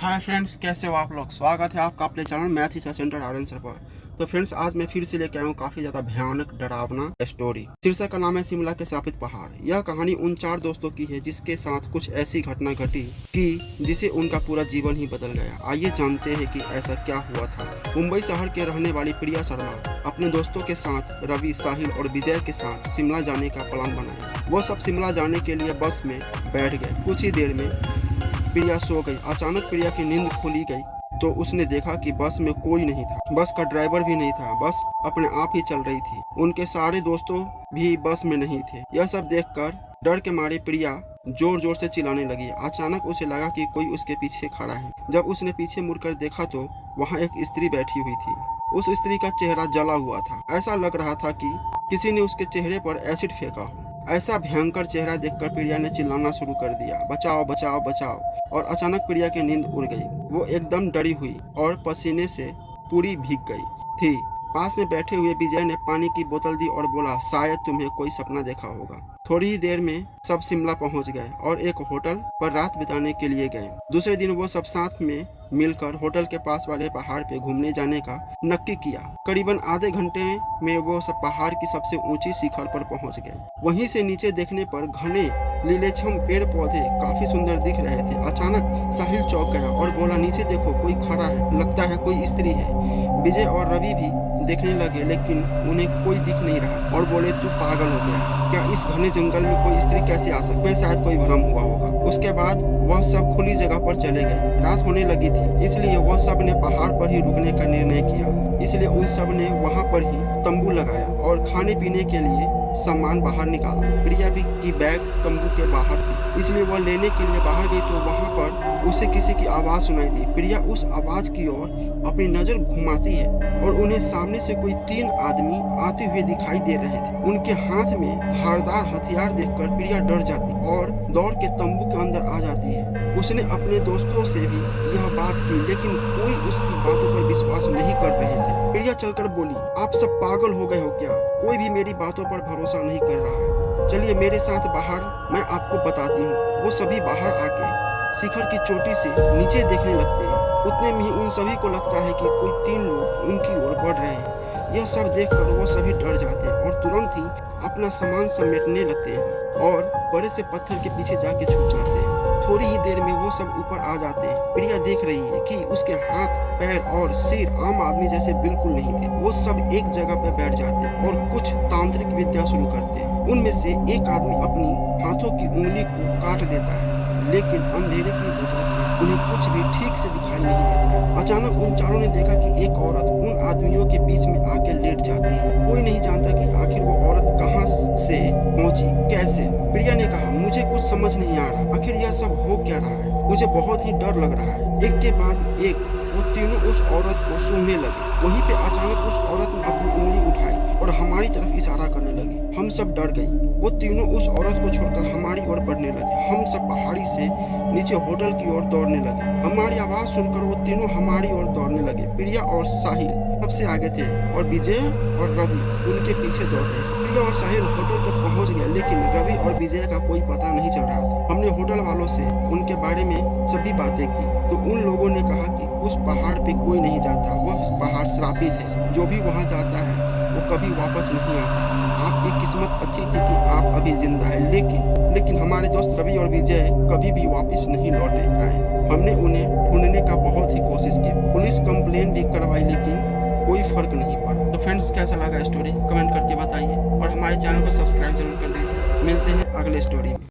Hi friends, कैसे हो आप लोग। स्वागत है आपका अपने channel math research centre answer पर। तो फ्रेंड्स, आज मैं फिर से लेके आया हूँ काफ़ी ज़्यादा भयानक डरावना स्टोरी। शीर्षक का नाम है शिमला के श्रापित पहाड़। यह कहानी उन 4 दोस्तों की है जिसके साथ कुछ ऐसी घटना घटी कि जिसे उनका पूरा जीवन ही बदल गया। आइए जानते हैं कि ऐसा क्या हुआ था। मुंबई शहर के रहने वाली प्रिया शर्मा अपने दोस्तों के साथ रवि, साहिल और विजय के साथ शिमला जाने का प्लान बनाया। वो सब शिमला जाने के लिए बस में बैठ गए। कुछ ही देर में प्रिया सो गई। अचानक प्रिया की नींद खुली गई तो उसने देखा कि बस में कोई नहीं था। बस का ड्राइवर भी नहीं था। बस अपने आप ही चल रही थी। उनके सारे दोस्तों भी बस में नहीं थे। यह सब देखकर डर के मारे प्रिया जोर जोर से चिल्लाने लगी। अचानक उसे लगा कि कोई उसके पीछे खड़ा है। जब उसने पीछे मुड़कर देखा तो वहाँ एक स्त्री बैठी हुई थी। उस स्त्री का चेहरा जला हुआ था। ऐसा लग रहा था कि किसी ने उसके चेहरे पर एसिड फेंका हो। ऐसा भयंकर चेहरा देखकर प्रिया ने चिल्लाना शुरू कर दिया, बचाओ बचाओ बचाओ। और अचानक प्रिया की नींद उड़ गई। वो एकदम डरी हुई और पसीने से पूरी भीग गई थी। पास में बैठे हुए विजय ने पानी की बोतल दी और बोला, शायद तुम्हें कोई सपना देखा होगा। थोड़ी ही देर में सब शिमला पहुंच गए और एक होटल पर रात बिताने के लिए गए। दूसरे दिन वो सब साथ में मिलकर होटल के पास वाले पहाड़ पे घूमने जाने का नक्की किया। करीबन आधे घंटे में वो सब पहाड़ की सबसे ऊंची शिखर पर पहुंच गए। वहीं से नीचे देखने पर घने लीलेछम पेड़ पौधे काफी सुंदर दिख रहे थे। अचानक साहिल चौंक गया और बोला, नीचे देखो, कोई खड़ा है, लगता है कोई स्त्री है। विजय और रवि भी देखने लगे लेकिन उन्हें कोई दिख नहीं रहा और बोले, तू पागल हो गया क्या? इस घने जंगल में कोई स्त्री कैसे आ सकती है? शायद कोई भ्रम हुआ होगा। उसके बाद वह सब खुली जगह पर चले गए। रात होने लगी थी, इसलिए वह सब ने पहाड़ पर ही रुकने का निर्णय किया। इसलिए उन सब ने वहाँ पर ही तंबू लगाया और खाने पीने के लिए सामान बाहर निकाला। प्रिया भी की बैग तंबू के बाहर थी, इसलिए वह लेने के लिए बाहर गई तो वहाँ पर उसे किसी की आवाज़ सुनाई दी। प्रिया उस आवाज़ की ओर अपनी नज़र घुमाती है और उन्हें सामने से कोई 3 आदमी आते हुए दिखाई दे रहे थे। उनके हाथ में धारदार हथियार देखकर प्रिया डर जाती और दौड़ के तंबू के अंदर आ जाती है। उसने अपने दोस्तों से भी यह बात की लेकिन कोई उसकी बातों पर विश्वास नहीं कर रहे थे। प्रिया चलकर बोली, आप सब पागल हो गए हो क्या? कोई भी मेरी बातों पर भरोसा नहीं कर रहा है। चलिए मेरे साथ बाहर, मैं आपको बताती हूँ। वो सभी बाहर आके शिखर की चोटी से नीचे देखने लगते हैं। उतने में ही उन सभी को लगता है कि कोई 3 लोग उनकी ओर बढ़ रहे हैं। यह सब देखकर वो सभी डर जाते हैं और तुरंत ही अपना सामान समेटने लगते हैं और बड़े से पत्थर के पीछे जाके छुप जाते हैं। थोड़ी ही देर में वो सब ऊपर आ जाते हैं। प्रिया देख रही है कि उसके हाथ, पैर और सिर आम आदमी जैसे बिल्कुल नहीं थे। वो सब एक जगह पे बैठ जाते हैं और कुछ तांत्रिक विद्या शुरू करते हैं। उनमें से एक आदमी अपनी हाथों की उंगली को काट देता है लेकिन अंधेरे की वजह से उन्हें कुछ भी ठीक से दिखाई नहीं देता। अचानक उन चारों ने देखा कि एक औरत उन आदमियों के बीच में आके लेट जाती है। कोई नहीं जानता कि आखिर वो औरत कहाँ से पहुंची, कैसे। प्रिया ने कहा, मुझे कुछ समझ नहीं आ रहा, आखिर यह सब हो क्या रहा है? मुझे बहुत ही डर लग रहा है। एक के बाद एक वो तीनों उस औरत को सूंघने लगे। वहीं पे अचानक उस औरत ने अपनी उंगली उठाई और हमारी तरफ इशारा करने लगी। हम सब डर गई। वो तीनों उस औरत को छोड़कर हमारी ओर बढ़ने लगे। हम सब पहाड़ी से नीचे होटल की ओर दौड़ने लगे। हमारी आवाज सुनकर वो तीनों हमारी ओर दौड़ने लगे। प्रिया और साहिल सबसे आगे थे और विजय और रवि उनके पीछे दौड़ रहे थे। प्रिया और साहिल होटल तक पहुंच गए लेकिन रवि और विजय का कोई पता नहीं चल रहा था। हमने होटल वालों से उनके बारे में सभी बातें की तो उन लोगों ने कहा कि उस पहाड़ पे कोई नहीं जाता, वह पहाड़ श्रापित है। जो भी वहाँ जाता है वो कभी वापस नहीं आता। आपकी किस्मत अच्छी थी कि आप अभी जिंदा है, लेकिन हमारे दोस्त रवि और विजय कभी भी वापस नहीं लौटे आए। हमने उन्हें ढूंढने का बहुत ही कोशिश की, पुलिस कंप्लेन भी करवाई लेकिन कोई फर्क नहीं पड़ा। तो फ्रेंड्स, कैसा लगा स्टोरी कमेंट करके बताइए और हमारे चैनल को सब्सक्राइब जरूर कर दीजिए। मिलते हैं अगले स्टोरी में।